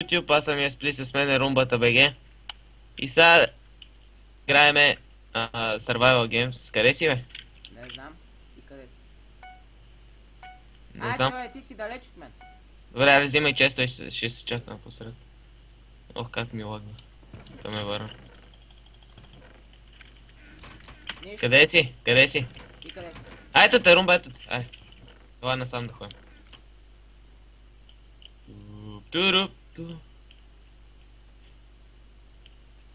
YouTube, аз съм Яспли, с мен е Румбата БГ. И сега играеме Survival Games. Къде си, бе? Не знам. И къде си? Не знам. Той ти си далеч от мен. Добре, аре, взимай често и ще се чакам посред. Ох, как ми лагна. Да ме върна. Нищо. Къде си? Къде си? И къде си? Ето те, Румба, ето те. Ай. Това насам да ходим.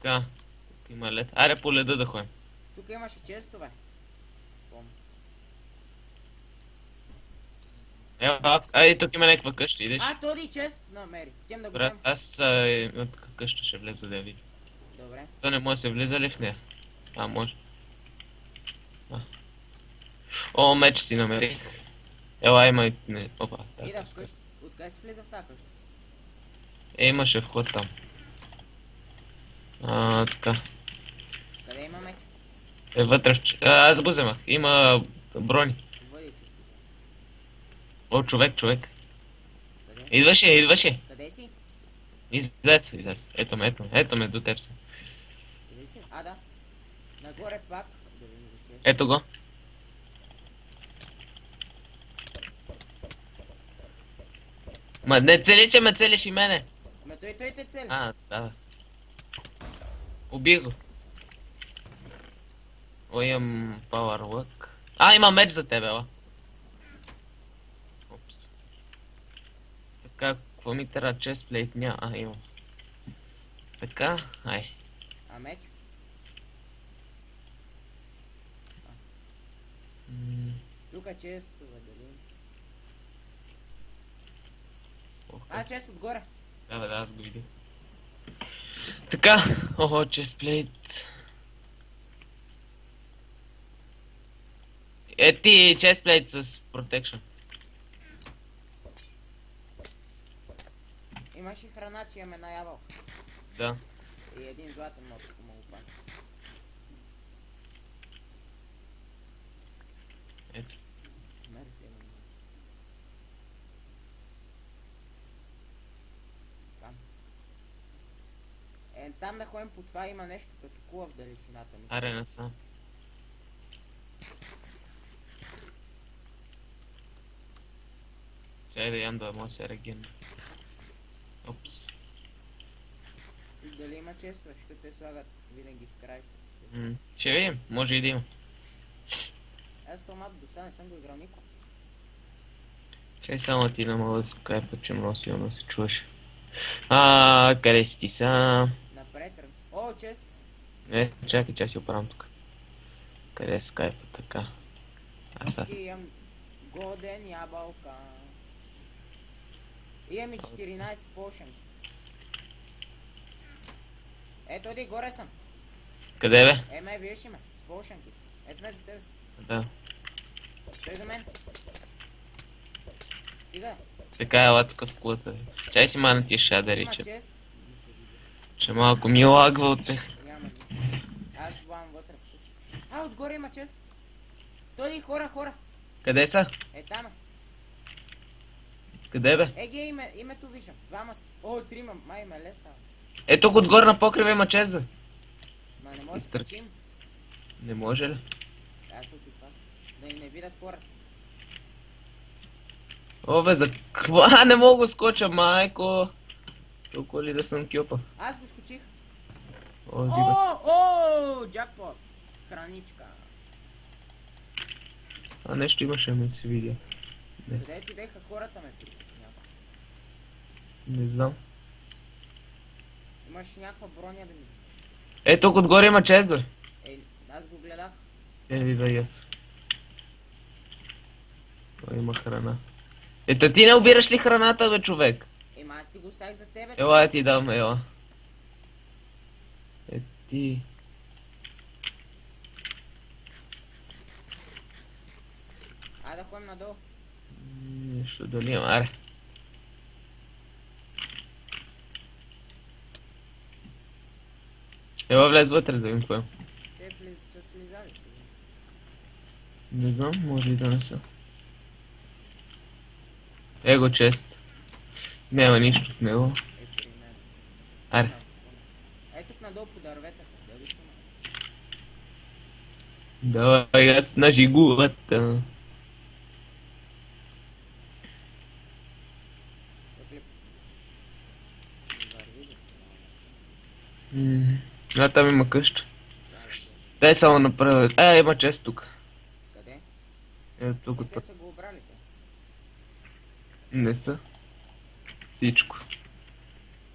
Така. Тук има лед. Аре по леда да ходим. Тук имаше честове. Ева, ай, тук има някаква къща, идеш? Този чест намери. Тем да го Брат, взем. аз имам така къща, ще влеза да я видя. Добре. То не може да се влиза ли в нея? Може. О, меч си намерих. Ела, има и... Не, опа. Ида в къща. Откъде си влиза в тази къща? Имаше вход там. Така. Къде има меч? Вътре. Аз го вземах. Има брони. Въдици си. О, човек. Къде? Идваше. Къде си? Излез. Ето ме, до теб съм. Къде си? Да. Нагоре пак. Да видим за чест. Ето го. Ма не цели, че ме целиш и мене. Ме той те цели. Да. Убих го. О, имам power lock. Има меч за тебе, ела. Опс. Така, какво ми трябва? Chestplate няма. Имам. Така, ай. Меч? Тук е честове, дали? Чест отгоре. Да, аз го видях. Така, chestplate. Ти chestplate с protection. Имаш и храна, че имаме на ябълка. Да. И един златен мод, ако мога пази. Ето. Мерси, там. Там да ходим по това има нещо като кула в далечината ми. Аре, насам. Чай да ям да може да се реген. Опс. Дали има честове, ще те слагат винаги в край. Ще видим, може и да има. Аз това мап до сега не съм го играл никога. Чай само ти не мога да скайпа, че много силно се чуваш. Къде си ти са? Напред, чест! Чакай, си оправям тук. Къде е скайпа, така? Ще имам годен ябълка. Имам и 14 пошенки. Ето оди, горе съм. Къде бе? Ме, виж ме, с пошенки си. Ето ме за тебе си. Да. Стой до мен. Стига. Така, ела тук в кулата. Чай си мана ти шадъри, Има че... чест. Че малко ми лагва от те. Няма нищо. Аз влавам вътре в къща. Отгоре има чест. Тоди, хора. Къде са? Там е. Къде бе? Името виждам. Двама са. Трима. Май ме ле става. Ето го отгоре на покрива има чест, бе. Ма не може да се качим. Не може ли? Аз се опитвам. Да ни не видят хора. Бе, за какво? Не мога да скоча, майко. Толкова ли да съм кюпа? Аз го скочих. Диба. Джакпот. Храничка. Нещо имаше, ме се видя. Къде отидеха хората, ме притеснява? Не знам. Имаш някаква броня да ми... Тук отгоре има чест, бе. Аз го гледах. Вида и аз. Има храна. Ти не обираш ли храната, бе, човек? Аз ти го оставих за тебе. Ела, ти дам, ела. Ти... Да ходим надолу. Нещо дали има, аре. Ела, влез вътре да видим кое. Те са влизали си. Не знам, може и да не са. Его чест. Няма нищо в него. При мен. Аре. Ей тук надолу по дърветата. Да виж има. Давай, аз на жигулата. Тук ли? Върви да се Там има къща. няма. Дай само направя. Има чест тук. Къде? Ето тук Те път. са го обрали те. Не са. Всичко.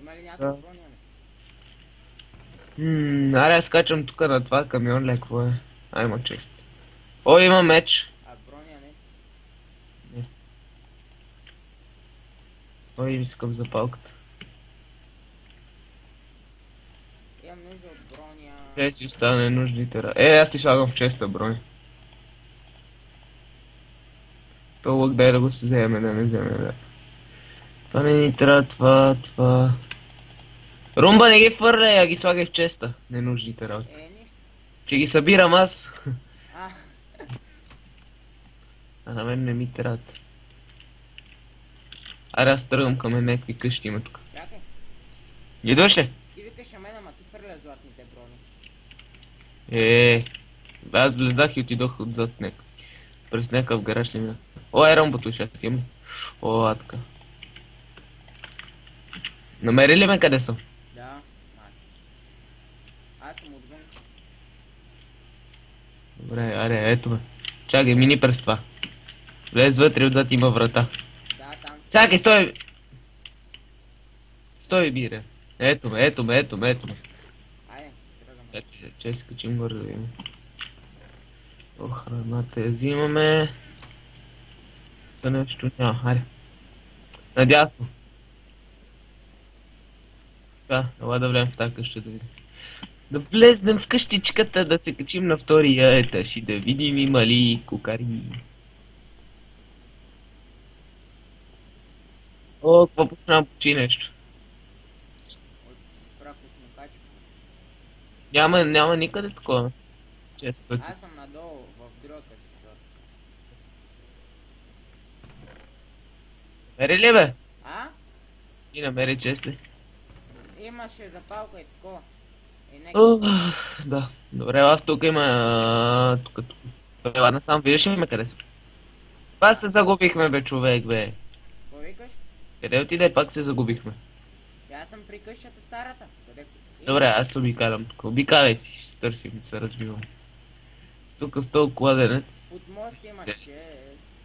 Има ли някаква броня? Аре, аз скачам тук на това камион, ле, какво е? Има чест. О, има меч. А броня нещо? Ой, искам запалката. Имам нужда от броня. Ще си остане нужните аз ти слагам в честа брой. То лък дай да го се вземе, да не вземе, да. Това не ни трябва, това. Румба не ги фърля, а ги слагай в честа. Ненужните работи. Нищо. Че ги събирам аз. А, А на мен не ми трябва. Аре, аз тръгвам към някакви къщи има тук. чакай. Идваш ли? Ти викаш на мен, ама ти фърля златните брони. Аз влезах и отидох отзад някакси. През някакъв гараж не мина. О, ромбото ще си имам. О, така. Намери ли ме къде съм? Да, май. Аз съм отвън. Добре, аре, ето ме. Чакай, мини през това. Влез вътре, отзад има врата. Да, там. Чакай, стой! Стой, бире. Ето ме. Айде, тръгваме. Че изкачим горе да видим. Храната я взимаме. То нещо няма, аре. Надясно. Да, ела да влезем в тази къща да видим. Да влезнем в къщичката, да се качим на втория етаж и да видим има ли кукари. О, какво почна почи нещо. От прахо смукачка. Няма никъде такова. Често пъти. Аз съм надолу, в другата шишора. Мери ли бе? А? И намери чест ли? Имаше запалка и такова. И нека. Да. Добре, в тук има... Тук. Ела насам, видиш ли ме къде си? Пак се загубихме бе, човек бе. Какво викаш? Къде отиде, пак се загубихме. Аз съм при къщата старата. Къде? Добре, аз обикалям тук. Обикаляй си, ще търсим, се развивам. Тук в този кладенец. Под мост има Де. чест.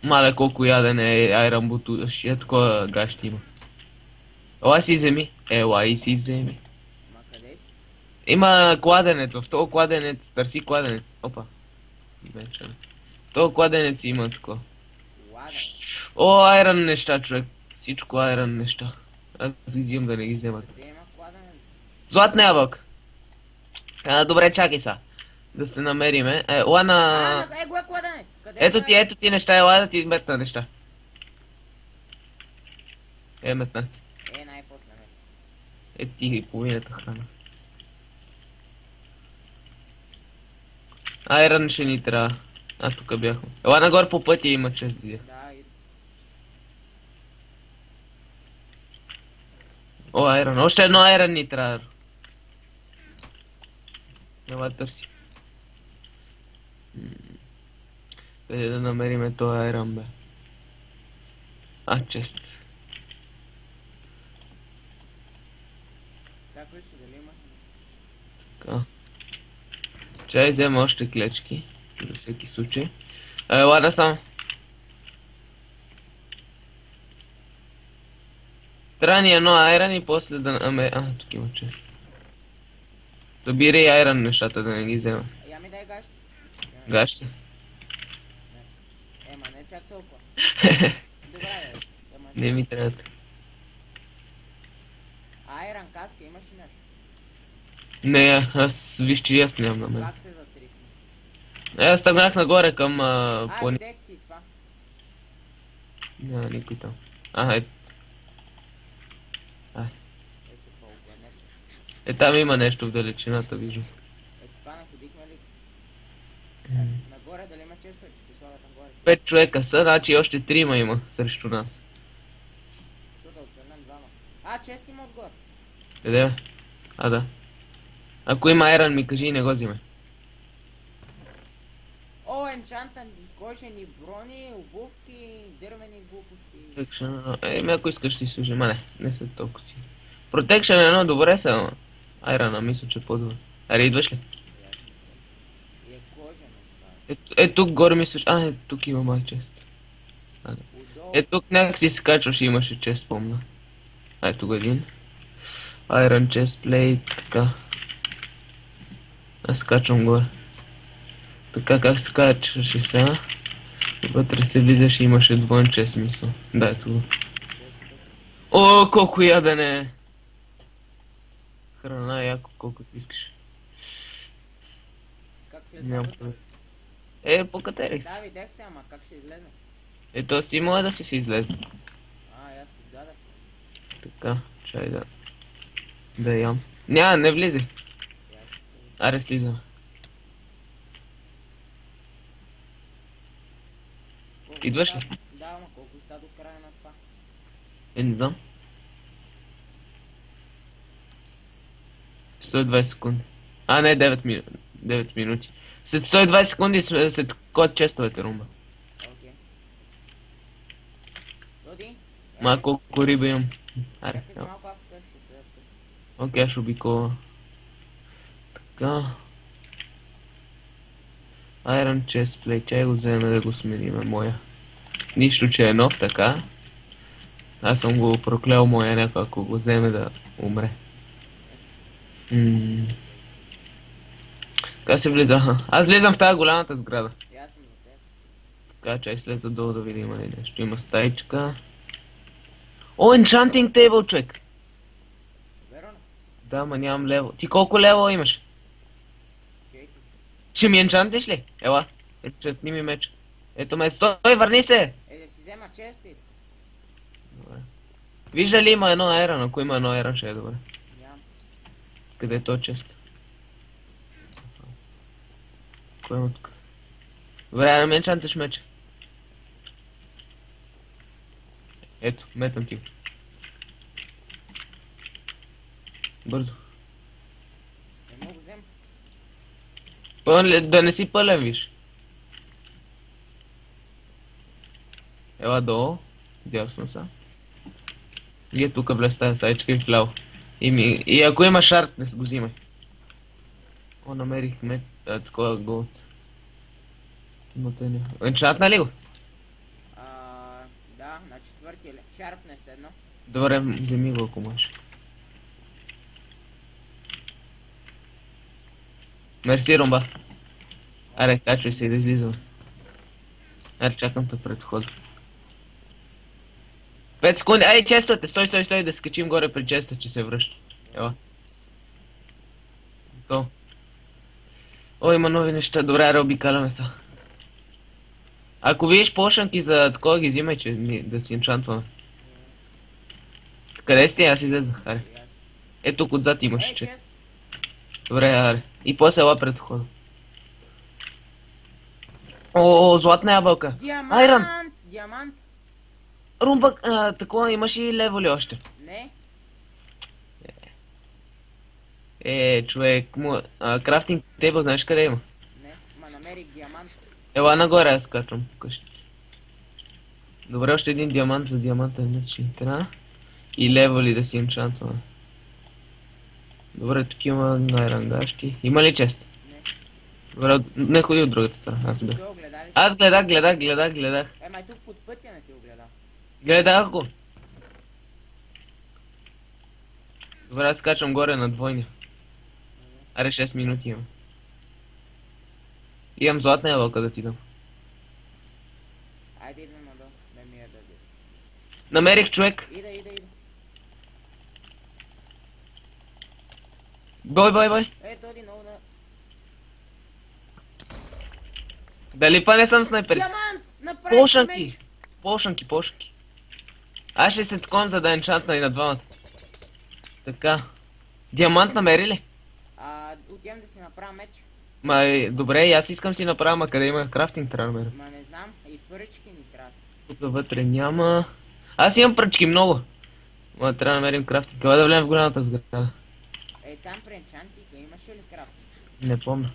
Мале колко яден е айрамбото, ще такова гащи има. Ела си вземи. Ела и си вземи. Ма къде си? Има кладенец, в този кладенец, търси кладенец. Опа. Вече. В този кладенец има такова. Лада. О, айрон неща, човек. Всичко айрон неща. Аз ги взимам да не ги вземат. Къде има кладане? Златна ябълка. Добре, чакай са. Да се намериме. Ела на... Го е кладенец. Къде Ето ти неща, ела да ти метна неща. Метна. Най-после нещо. Ти и половината храна. Айрон ще ни трябва. Тук бяхме. Ела нагоре по пътя има чест видя. Да, и... О, айрон. Още едно айрон ни трябва. Ела търси. Къде да намериме този айрон бе? Чест. Така ще дали има? Така. Чай взема още клечки. За всеки случай. Ела да сам. Трябва ни едно айрон и после да... тук има чест. Събирай айрон нещата да не ги взема. Я ми дай гащи. Гащи. Ма не чак толкова. Добре, Не ми трябва. Айрон каска имаш ли нещо? Не, аз виж, че аз нямам на мен. Пак се затрихна. Аз тръгнах нагоре към плани. Видех ти това. Няма никой там. Ето. Ето по-огънето. Там има нещо в далечината, виждам. Това не ходихме ли? Нагоре дали има често, че ти слагат нагоре? 5 човека са, значи още 3 има срещу нас. Тук да оценем двама. Чест има отгоре. Къде бе? А, да. Ако има айрон, ми кажи и не го взимай. О, енчантан, кожени брони, обувки, дървени глупости. Protection, ако искаш си служи, ма не са толкова си. Protection е едно добре са, ама айрона мисля, че е по-добре. Аре, идваш ли? И е кожено това. Тук горе мисля, тук има май чест. Удобно. Тук някак си скачваш и имаше чест, помня. Тук един. Iron chest plate, така. Аз скачвам горе. Така как скачваше сега. Вътре се влизаш и имаше двоен чест, мисъл. Да, ето го. О, колко ядене! Храна яко, колкото искаш. Как влезна Нямам вътре? проблем. Покатерих. Да, видяхте, ама как ще излезна си? То си може да си излезе. Аз отзада. Така, чай да ям. Не влизай. Аре, слизам. Идваш ли? Да, ама колко иста до края на това? Не знам. 120 секунди. Не, 9 минути. След 120 секунди след код честовете, Румба. Окей. Доди? Колко риба имам. Аре, Чакай за малко вкъщи, ще се вкъщи. окей, аз ще обикола. Така. Iron chest plate, чай го вземе да го смениме, моя. Нищо, че е нов, така. Аз съм го проклял моя някой, ако го вземе да умре. Така се влиза, Аз влизам в тази голямата сграда. И аз съм за теб. Така, чай слеза долу да видим ли нещо. Има стаичка. О, enchanting table, човек! Верно? Да, ма нямам лево. Ти колко лево имаш? 4. Ще ми енчантиш ли? Ела, енчантни ми меч. Ето ме, стой, върни се! Да си взема честа искам. Добре. Вижда ли има едно айрон? Ако има едно айрон, ще е добре. Нямам. Къде е то чест? Кой има тук? Добре, да ме енчантиш меч. Ето, метам ти го. Бързо. Не мога взема. Пълен ли? Да не си пълен, виж. Ела долу. Дясно са. И тук влез тази сайчка и вляво. И ако има шарт, не го взимай. О, намерих такова голд. Енчантна ли го? Да, на четвъртия. Шарпнес едно. Добре, вземи го ако можеш. Мерси, Румба. Аре, качвай се и да излизаме. Аре, чакам те пред входа. 5 секунди, честовете, стой, да скачим горе при честа, че се връща. Ела. То. О, има нови неща, добре, аре, обикаляме са. Ако видиш пошанки за такова ги взимай, че да си енчантваме. Къде сте? Аз излезнах, аре. Ето тук отзад имаш, че. Чест. Добре, аре. И после ела пред входа. О, златна ябълка. Айрон! Диамант. Румба, такова имаш и леволи още. Не. Човек, крафтинг тейбъл, знаеш къде има? Не, ма намерих диамант. Ела нагоре, аз качвам къщи. Добре, още един диамант за диаманта, иначе трябва. И леволи да си енчантваме. Добре, тук има най-рангащи. Има ли чест? Не. Добре, не ходи от другата страна, аз бях. Долу гледали? Аз гледах. Май тук под пътя не си го гледал. Гледах го. Добре, аз качвам горе на двойния. Аре, 6 минути имам. Имам златна ябълка да ти дам. Айде идвам надолу, да ми я дадеш. Намерих човек. Ида. Бой. Тоди много да... Дали па не съм снайпер? Диамант! Направи меч! Пошанки. Аз ще се тком за да енчантна и на двамата. Така. Диамант намери ли? Отивам да си направя меч. Добре, и аз искам си направя, ма къде има крафтинг трябва да намеря. Ма не знам, и пръчки ни трябват. Тук вътре няма. Аз имам пръчки много. Ма трябва да намерим крафтинг. Кога да влезем в голямата сграда? Е, там при енчантика имаше ли крафт? Не помня.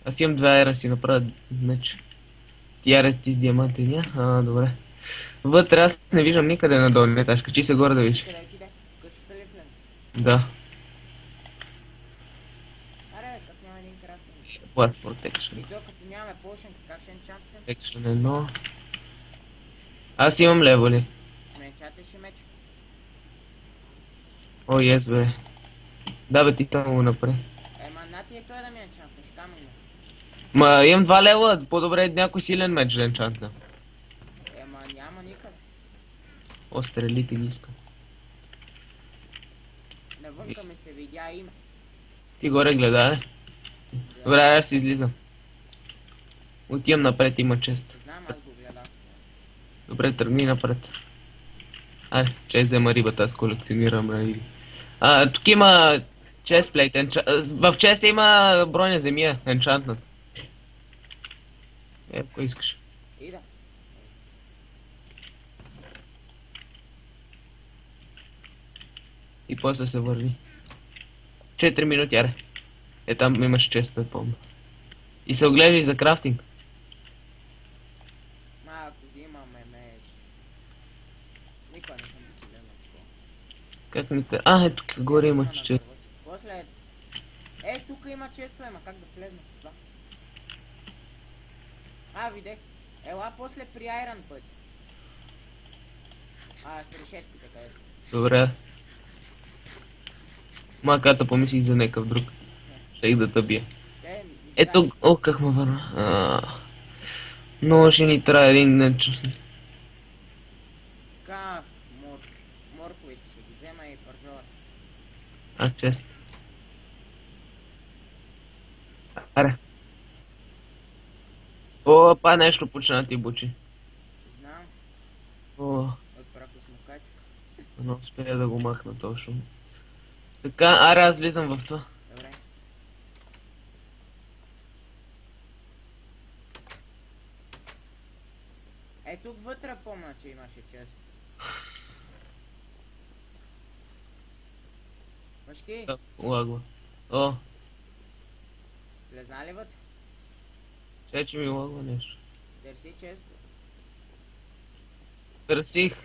Аз имам 2 ера си направя меч. Ти ера ти с диаманти, ня? Добре. Вътре аз не виждам никъде надолу, не таш, качи се горе да видиш. Къде отиде? В къщата ли влезе? Да. Аре, като няма един крафтинг. Blast Protection. И то като нямаме полшенка, как ще енчантим? Protection 1. Аз имам левели. Ще ме енчантиш и меч. О, ес бе. Да бе, ти само го направи. Ема, на ти е той да ми енчантиш, камък не. Ма имам 2 левела, по-добре е някой силен меч да енчантна. Ема, няма никъде. О, стрелите ги искам. Навънка ми се видя име. Ти горе гледай. Добре, аз си излизам. Отивам напред, има чест. Знам, аз го гледам. Добре, тръгни напред. Айде, че взема рибата, аз колекционирам риби. Тук има честплейт, в честа има броня земя, енчантнат. Кой искаш? И да. И после се върви. 4 минути, аре. Там имаш честа, помня. И се оглеждай за крафтинг. Ако взимаме меч. Никога не съм ти гледал такова. Как ми те... тук горе имаш чест. После... тук има често, ема как да влезна в това? Видех. Ела после при Айран пъти. С решетките където. Добре. Маката помислих за някакъв друг. Щех да тъбия. Ето, как ме върна. Но ще ни трябва един нещо. Морковите ще ги взема и пържова. Чест. Аре. Па нещо почна да ти бучи. Знам. От прахосмокачка. Но успея да го махна точно. Така, аз влизам в това. Добре. Тук вътре помня, че имаше чест. Мъжки, Лагва. влезна ли вътре? Че ми лагва нещо. Търси често. Търсих.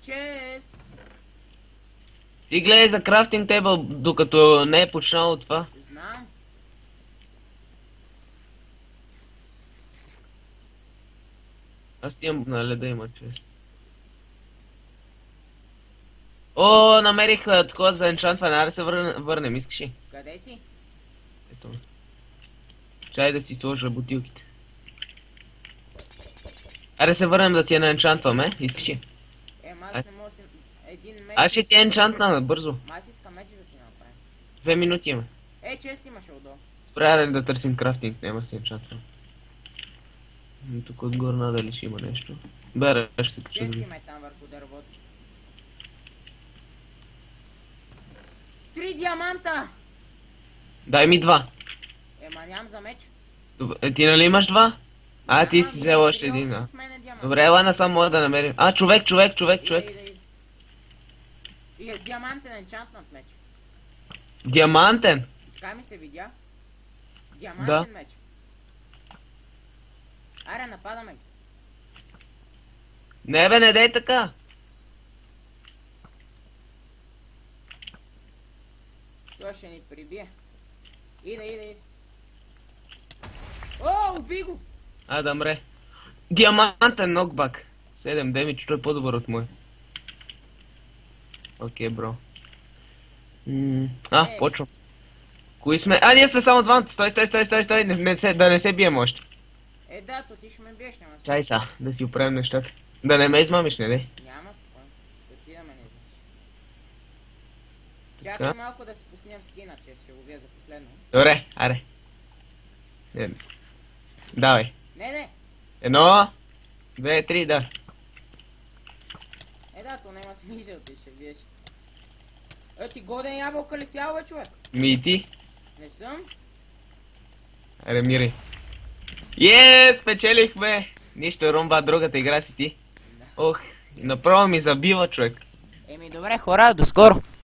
Чест! Ти гледай за крафтинг тейбъл, докато не е почнало това. Знам. Аз имам на леда има чест. Намерих такова за енчантване, аре се върнем, искаш ли? Къде си? Ето. Чай да си сложа бутилките. Аре се върнем да ти я наенчантваме, искаш ли? Аз не мога да си... Един меч... Аз ще ти я енчантна, бързо. Аз искам меч да си направим. 2 минути има. Чест имаше отдолу. Правилно да търсим крафтинг, няма си енчантвам. Тук отгоре надали ще има нещо. Бера, ще се Чест има там върху дървото. 3 диаманта! Дай ми 2. Нямам за меч. Ти нали имаш 2? Ти си взел още един. Добре, ела насам мога да намерим. Човек. И с диамантен енчантнат меч. Диамантен? Така ми се видя. Диамантен меч. Аре, нападаме. Не бе, не дей така. Той ще ни прибие. Иде. Уби го! Да мре. Диамантен нокбак. 7 демидж, той е по-добър от мой. Окей, бро. Почвам. Кои сме? Ние сме само двамата. Стой. Да не се бием още. То ти ще ме биеш, няма спокойно. Чай са, да си оправим нещата. Да не ме измамиш, не дей? Няма спокойно. Да ти да ме не измамиш. Чакай малко да си пуснем скина, че ще го вия за последно. Добре, аре. Давай. Не. 1, 2, 3, да. То няма смисъл, ти ще биеш. Ти годен ябълка ли си ял, бе, човек? И ти? Не съм. Аре, мири. Спечелихме! Нищо, Румба, другата игра си ти. Направо ми забива, човек. Добре, хора, до скоро.